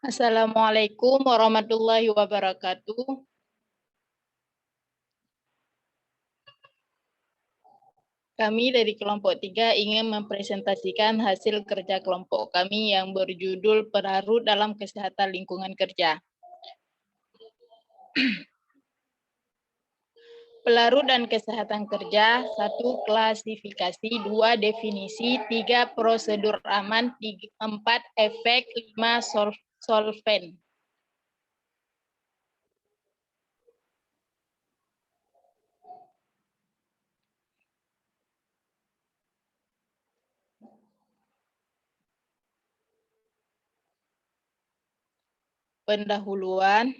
Assalamualaikum warahmatullahi wabarakatuh. Kami dari kelompok 3 ingin mempresentasikan hasil kerja kelompok kami yang berjudul Pelarut dalam Kesehatan Lingkungan Kerja. Pelarut dan kesehatan kerja, 1 klasifikasi, 2 definisi, 3 prosedur aman, 4 efek, 5 solven. Pendahuluan.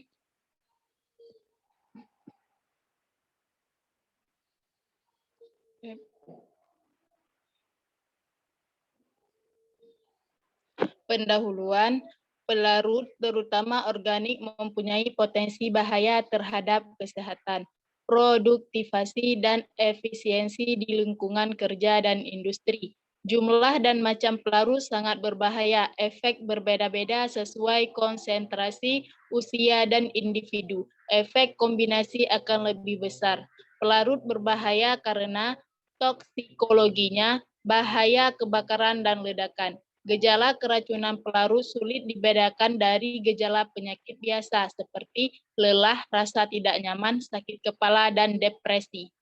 Pendahuluan, pelarut terutama organik mempunyai potensi bahaya terhadap kesehatan, produktivasi, dan efisiensi di lingkungan kerja dan industri. Jumlah dan macam pelarut sangat berbahaya, efek berbeda-beda sesuai konsentrasi, usia, dan individu. Efek kombinasi akan lebih besar. Pelarut berbahaya karena toksikologinya, bahaya kebakaran dan ledakan. Gejala keracunan pelarut sulit dibedakan dari gejala penyakit biasa seperti lelah, rasa tidak nyaman, sakit kepala, dan depresi.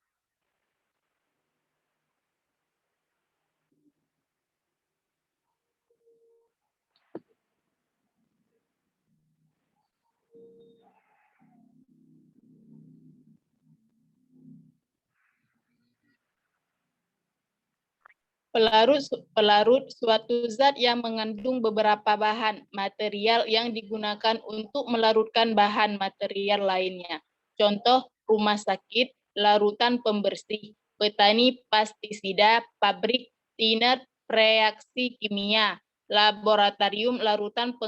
Pelarut suatu zat yang mengandung beberapa bahan material yang digunakan untuk melarutkan bahan material lainnya. Contoh rumah sakit, larutan pembersih, petani pestisida, pabrik tiner, reaksi kimia, laboratorium larutan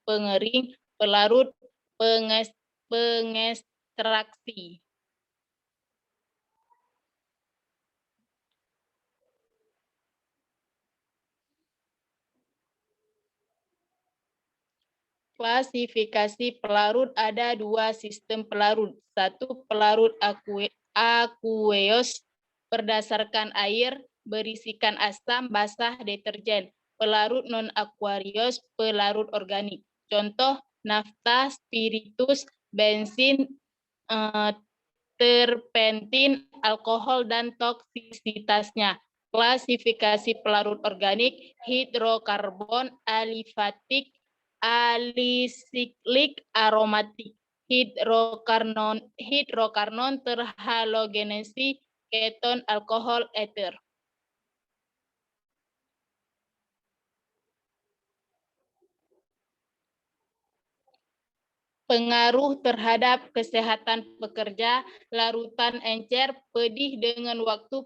pengering, pelarut pengekstraksi. Klasifikasi pelarut ada 2 sistem pelarut. 1 pelarut aqueous berdasarkan air, berisikan asam, basah, deterjen. Pelarut non-aqueous, pelarut organik. Contoh nafta, spiritus, bensin, terpentin, alkohol, dan toksisitasnya. Klasifikasi pelarut organik, hidrokarbon, alifatik, alisiklik, aromatik, hidrokarnon terhalogenesi, keton, alkohol, ether. Pengaruh terhadap kesehatan pekerja, larutan encer, pedih dengan waktu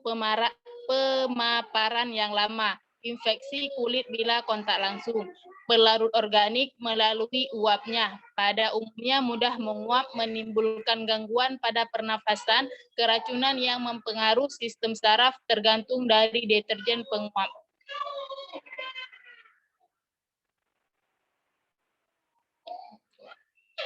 pemaparan yang lama, infeksi kulit bila kontak langsung. Pelarut organik melalui uapnya, pada umumnya mudah menguap, menimbulkan gangguan pada pernafasan, keracunan yang mempengaruhi sistem saraf tergantung dari deterjen penguap.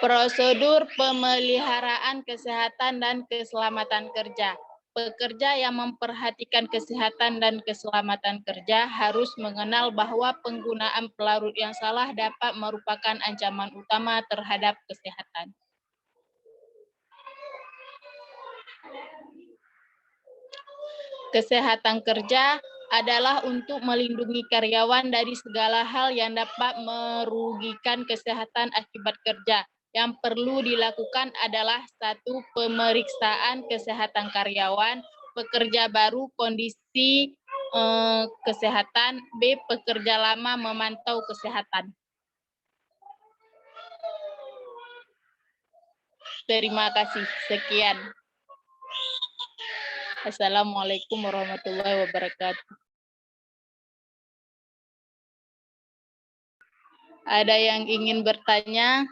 Prosedur pemeliharaan kesehatan dan keselamatan kerja. Pekerja yang memperhatikan kesehatan dan keselamatan kerja harus mengenal bahwa penggunaan pelarut yang salah dapat merupakan ancaman utama terhadap kesehatan. Kesehatan kerja adalah untuk melindungi karyawan dari segala hal yang dapat merugikan kesehatan akibat kerja. Yang perlu dilakukan adalah 1. Pemeriksaan kesehatan karyawan, pekerja baru kondisi kesehatan, B. Pekerja lama memantau kesehatan. Terima kasih. Sekian. Assalamualaikum warahmatullahi wabarakatuh. Ada yang ingin bertanya?